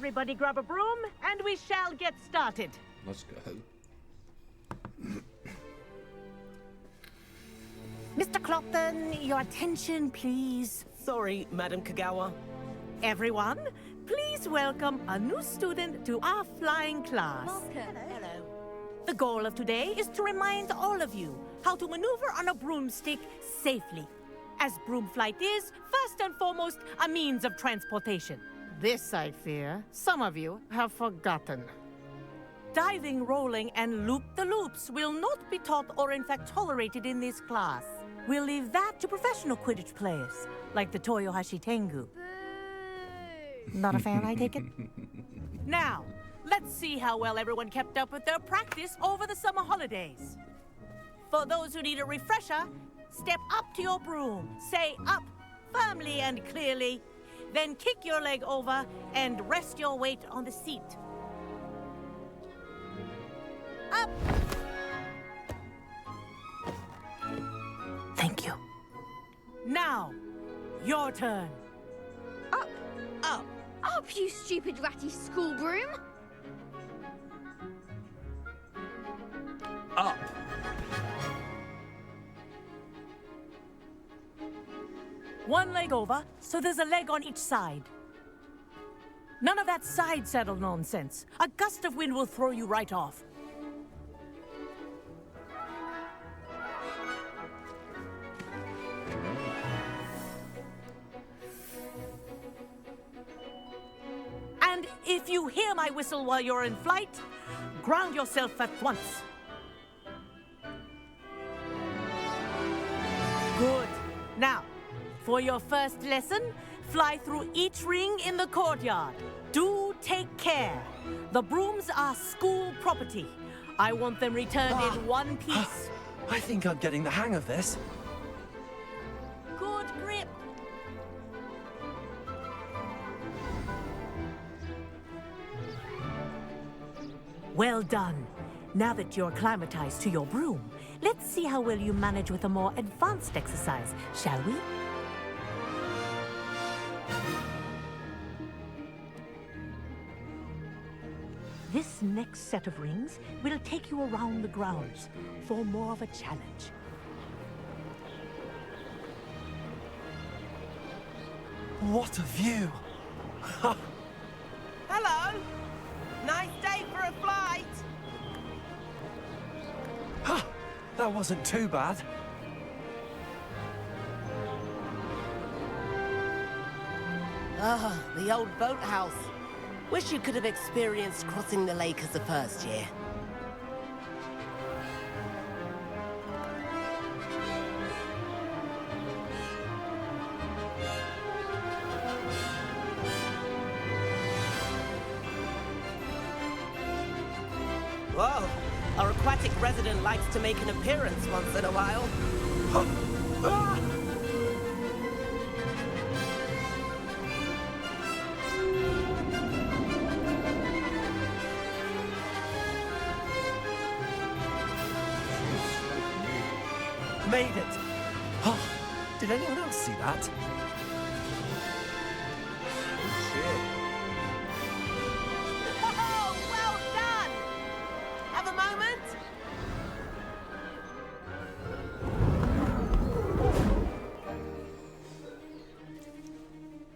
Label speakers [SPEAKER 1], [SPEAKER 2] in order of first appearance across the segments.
[SPEAKER 1] Everybody grab a broom, and we shall get started.
[SPEAKER 2] Let's go.
[SPEAKER 1] Mr. Clopton, your attention, please.
[SPEAKER 3] Sorry, Madam Kagawa.
[SPEAKER 1] Everyone, please welcome a new student to our flying class.
[SPEAKER 4] Welcome.
[SPEAKER 1] Hello. The goal of today is to remind all of you how to maneuver on a broomstick safely, as broom flight is, first and foremost, a means of transportation. This, I fear, some of you have forgotten. Diving, rolling, and loop-the-loops will not be taught or in fact tolerated in this class. We'll leave that to professional Quidditch players, like the Toyohashi Tengu. Not a fan, I take it? Now, let's see how well everyone kept up with their practice over the summer holidays. For those who need a refresher, step up to your broom, say up firmly and clearly, then kick your leg over and rest your weight on the seat. Up! Thank you. Now, your turn.
[SPEAKER 4] Up.
[SPEAKER 3] Up.
[SPEAKER 4] Up, you stupid ratty school broom.
[SPEAKER 3] Up.
[SPEAKER 1] One leg over, so there's a leg on each side. None of that side saddle nonsense. A gust of wind will throw you right off. And if you hear my whistle while you're in flight, ground yourself at once. Good. Now, for your first lesson, fly through each ring in the courtyard. Do take care. The brooms are school property. I want them returned in one piece.
[SPEAKER 5] I think I'm getting the hang of this.
[SPEAKER 1] Good grip. Well done. Now that you're acclimatized to your broom, let's see how well you manage with a more advanced exercise, shall we? This next set of rings will take you around the grounds for more of a challenge.
[SPEAKER 5] What a view!
[SPEAKER 3] Hello. Nice day for a flight.
[SPEAKER 5] That wasn't too bad.
[SPEAKER 3] Ah, the old boathouse. Wish you could have experienced crossing the lake as a first year. Whoa, our aquatic resident likes to make an appearance once in a while.
[SPEAKER 5] Made it! Oh, did anyone else see that?
[SPEAKER 3] Oh, well done! Have a moment?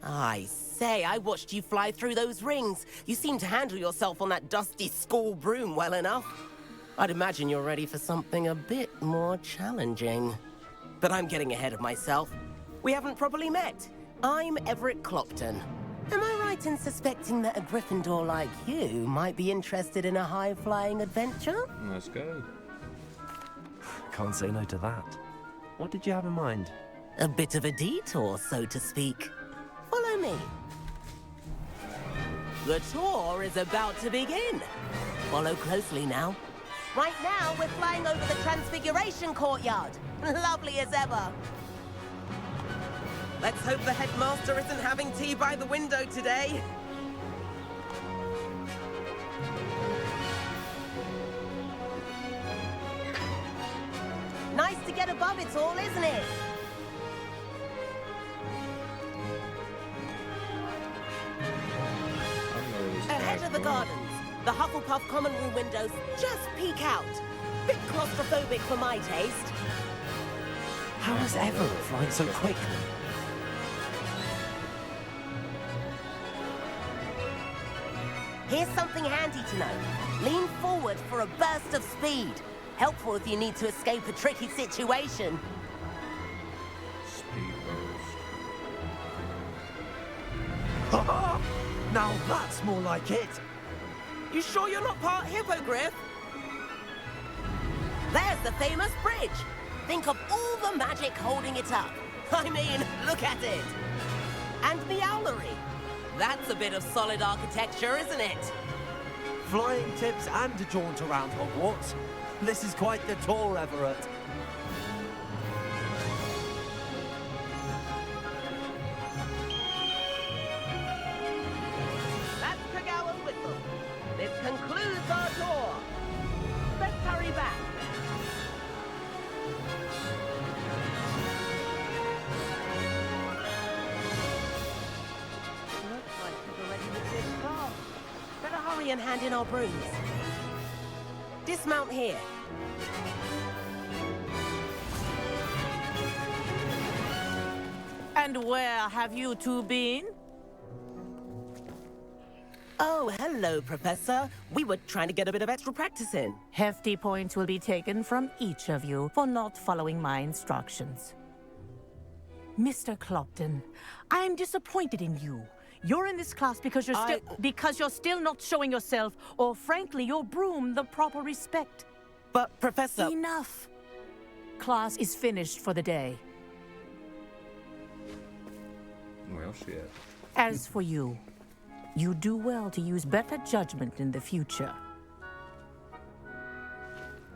[SPEAKER 3] I say, I watched you fly through those rings. You seem to handle yourself on that dusty school broom well enough. I'd imagine you're ready for something a bit more challenging. But I'm getting ahead of myself. We haven't properly met. I'm Everett Clopton. Am I right in suspecting that a Gryffindor like you might be interested in a high-flying adventure?
[SPEAKER 2] Let's go.
[SPEAKER 5] Can't say no to that. What did you have in mind?
[SPEAKER 3] A bit of a detour, so to speak. Follow me. The tour is about to begin. Follow closely now. Right now, we're flying over the Transfiguration Courtyard. Lovely as ever. Let's hope the headmaster isn't having tea by the window today. Nice to get above it all, isn't it?
[SPEAKER 2] I don't know where
[SPEAKER 3] Edge of the gardens. The Hufflepuff common room windows just peek out. Bit claustrophobic for my taste.
[SPEAKER 5] How is Everett flying so quickly?
[SPEAKER 3] Here's something handy to know. Lean forward for a burst of speed. Helpful if you need to escape a tricky situation.
[SPEAKER 2] Speed burst.
[SPEAKER 5] Now that's more like it.
[SPEAKER 3] You sure you're not part hippogriff? There's the famous bridge. Think of all the magic holding it up. I mean, look at it. And the owlery. That's a bit of solid architecture, isn't it?
[SPEAKER 5] Flying tips and a jaunt around Hogwarts. This is quite the tour, Everett.
[SPEAKER 3] That's Kagawa's whistle. This concludes our tour. Let's hurry back. Looks like we're ready to take off. Better hurry and hand in our brooms. Dismount here.
[SPEAKER 1] And where have you two been?
[SPEAKER 3] Oh, hello, Professor. We were trying to get a bit of extra practice in.
[SPEAKER 1] Hefty points will be taken from each of you for not following my instructions. Mr. Clopton, I'm disappointed in you. You're in this class because you're still not showing yourself, or frankly, your broom, the proper respect.
[SPEAKER 3] But, Professor...
[SPEAKER 1] Enough. Class is finished for the day.
[SPEAKER 2] Well, shit.
[SPEAKER 1] As for you, you do well to use better judgment in the future.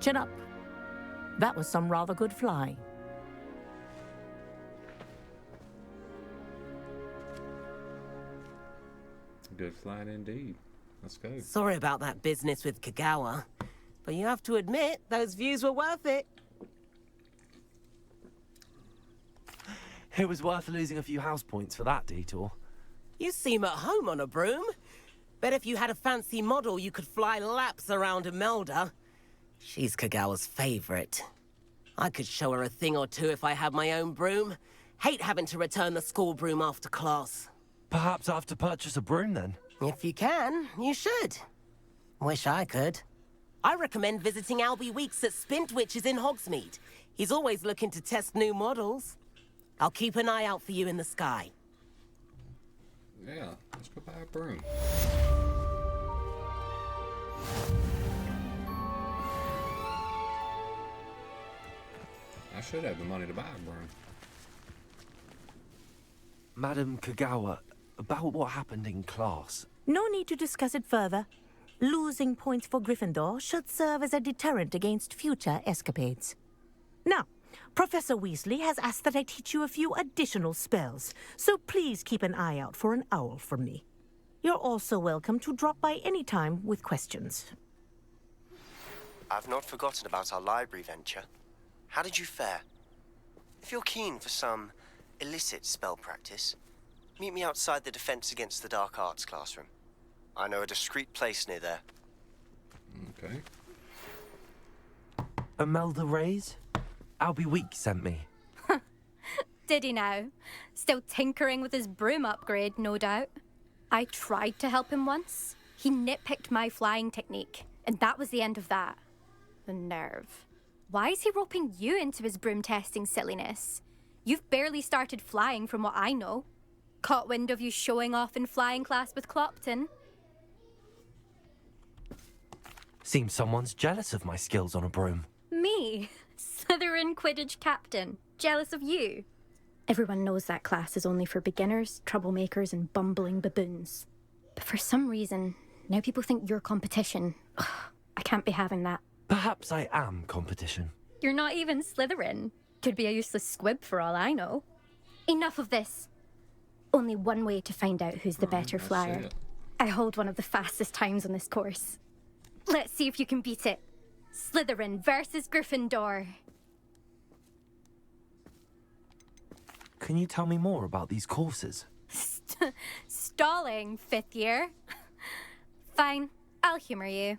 [SPEAKER 1] Chin up. That was some rather good flying.
[SPEAKER 2] Good flight indeed. Let's go.
[SPEAKER 3] Sorry about that business with Kagawa, but you have to admit, those views were worth it.
[SPEAKER 5] It was worth losing a few house points for that detour.
[SPEAKER 3] You seem at home on a broom. Bet if you had a fancy model, you could fly laps around Imelda. She's Kagawa's favorite. I could show her a thing or two if I had my own broom. Hate having to return the school broom after class.
[SPEAKER 5] Perhaps I have to purchase a broom then?
[SPEAKER 3] If you can, you should. Wish I could. I recommend visiting Albie Weeks at Spintwitches in Hogsmeade. He's always looking to test new models. I'll keep an eye out for you in the sky.
[SPEAKER 2] Yeah, let's go buy a broom. I should have the money to buy a broom.
[SPEAKER 5] Madam Kagawa, about what happened in class.
[SPEAKER 1] No need to discuss it further. Losing points for Gryffindor should serve as a deterrent against future escapades. Now, Professor Weasley has asked that I teach you a few additional spells, so please keep an eye out for an owl from me. You're also welcome to drop by any time with questions.
[SPEAKER 6] I've not forgotten about our library venture. How did you fare? If you're keen for some illicit spell practice, meet me outside the Defense Against the Dark Arts classroom. I know a discreet place near there.
[SPEAKER 2] Okay.
[SPEAKER 5] Imelda Reyes? Albie Weeks sent me.
[SPEAKER 7] Did he now? Still tinkering with his broom upgrade, no doubt. I tried to help him once. He nitpicked my flying technique, and that was the end of that. The nerve. Why is he roping you into his broom testing silliness? You've barely started flying from what I know. Caught wind of you showing off in flying class with Clopton.
[SPEAKER 5] Seems someone's jealous of my skills on a broom.
[SPEAKER 7] Me? Slytherin Quidditch captain. Jealous of you? Everyone knows that class is only for beginners, troublemakers, and bumbling baboons. But for some reason, now people think you're competition. Ugh, I can't be having that.
[SPEAKER 5] Perhaps I am competition.
[SPEAKER 7] You're not even Slytherin. Could be a useless squib for all I know. Enough of this. Only one way to find out who's the better flyer. I hold one of the fastest times on this course. Let's see if you can beat it. Slytherin versus Gryffindor.
[SPEAKER 5] Can you tell me more about these courses?
[SPEAKER 7] Stalling, 5th year. Fine, I'll humour you.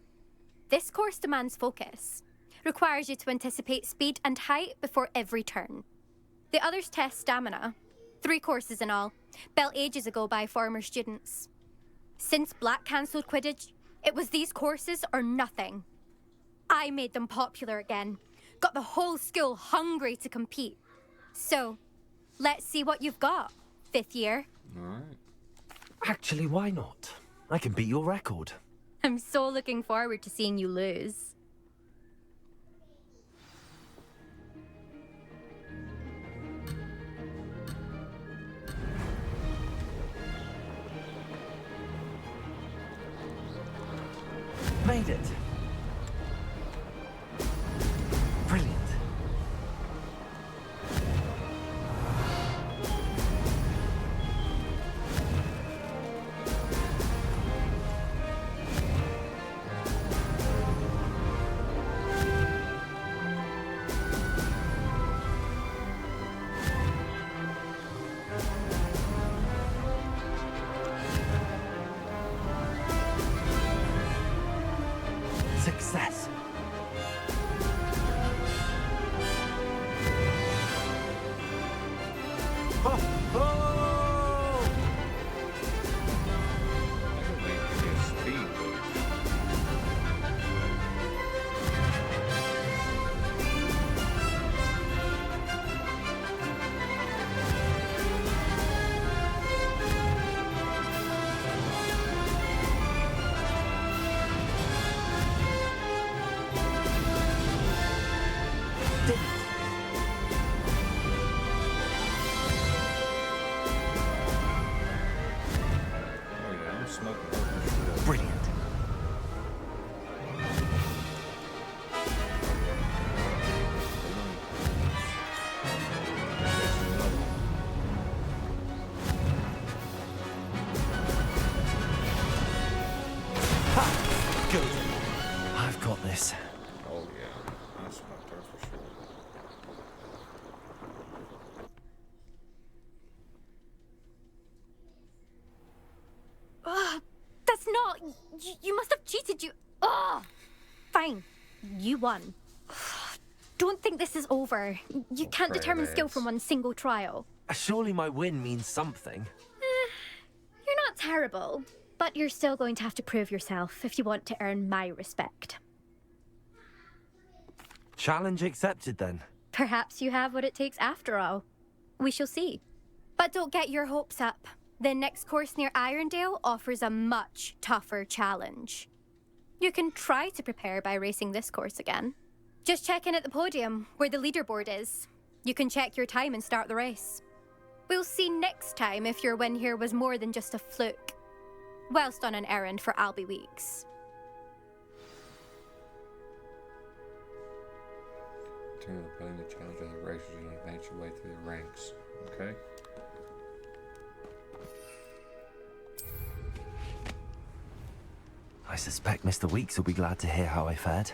[SPEAKER 7] This course demands focus. Requires you to anticipate speed and height before every turn. The others test stamina. 3 courses in all, built ages ago by former students. Since Black cancelled Quidditch, it was these courses or nothing. I made them popular again. Got the whole school hungry to compete. So, let's see what you've got, 5th year.
[SPEAKER 2] Alright.
[SPEAKER 5] Actually, why not? I can beat your record.
[SPEAKER 7] I'm so looking forward to seeing you lose.
[SPEAKER 5] Made it. Brilliant. Success. Ho, ho!
[SPEAKER 2] I don't think it is speed boost.
[SPEAKER 5] Did it.
[SPEAKER 2] Oh yeah, I'm smoking purple.
[SPEAKER 5] Brilliant. Ha! Good. I've got this.
[SPEAKER 2] Oh yeah, I smoked her for sure.
[SPEAKER 7] Ugh, that's not... You must have cheated, you... Ugh! Fine, you won. Don't think this is over. You can't determine skill from one single trial.
[SPEAKER 5] Surely my win means something.
[SPEAKER 7] You're not terrible, but you're still going to have to prove yourself if you want to earn my respect.
[SPEAKER 5] Challenge accepted then.
[SPEAKER 7] Perhaps you have what it takes after all. We shall see. But don't get your hopes up. The next course near Irondale offers a much tougher challenge. You can try to prepare by racing this course again. Just check in at the podium, where the leaderboard is. You can check your time and start the race. We'll see next time if your win here was more than just a fluke. Whilst on an errand for Albie Weeks.
[SPEAKER 2] Turn the playing the challenge of the races and advance your way through the ranks. Okay.
[SPEAKER 5] I suspect Mr. Weeks will be glad to hear how I fared.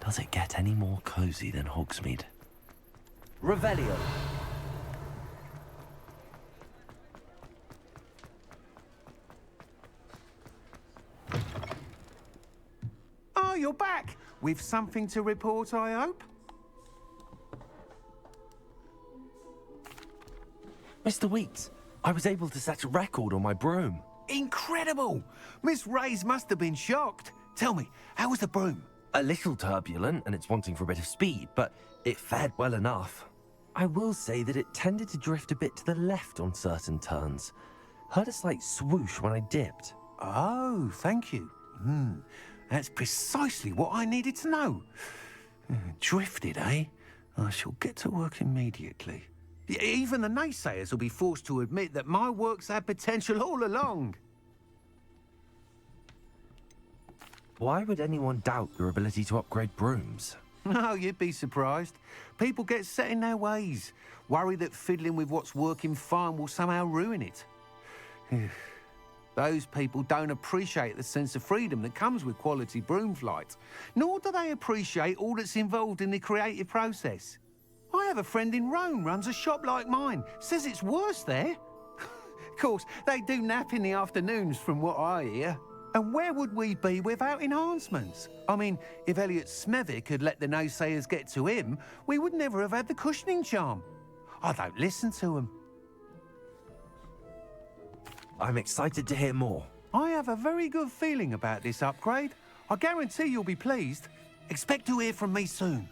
[SPEAKER 5] Does it get any more cozy than Hogsmeade? Revelio.
[SPEAKER 8] Oh, you're back. With something to report, I hope?
[SPEAKER 5] Mr. Weeks, I was able to set a record on my broom.
[SPEAKER 8] Incredible! Miss Ray's must have been shocked. Tell me, how was the broom?
[SPEAKER 5] A little turbulent, and it's wanting for a bit of speed, but it fared well enough. I will say that it tended to drift a bit to the left on certain turns. Heard a slight swoosh when I dipped.
[SPEAKER 8] Oh, thank you. That's precisely what I needed to know. Drifted, eh? I shall get to work immediately. Even the naysayers will be forced to admit that my work's had potential all along.
[SPEAKER 5] Why would anyone doubt your ability to upgrade brooms?
[SPEAKER 8] No, you'd be surprised. People get set in their ways, worry that fiddling with what's working fine will somehow ruin it. Those people don't appreciate the sense of freedom that comes with quality broom flight, nor do they appreciate all that's involved in the creative process. I have a friend in Rome runs a shop like mine, says it's worse there. Of course, they do nap in the afternoons from what I hear. And where would we be without enhancements? I mean, if Elliot Smethwick had let the naysayers get to him, we would never have had the cushioning charm. I don't listen to them.
[SPEAKER 5] I'm excited to hear more.
[SPEAKER 8] I have a very good feeling about this upgrade. I guarantee you'll be pleased. Expect to hear from me soon.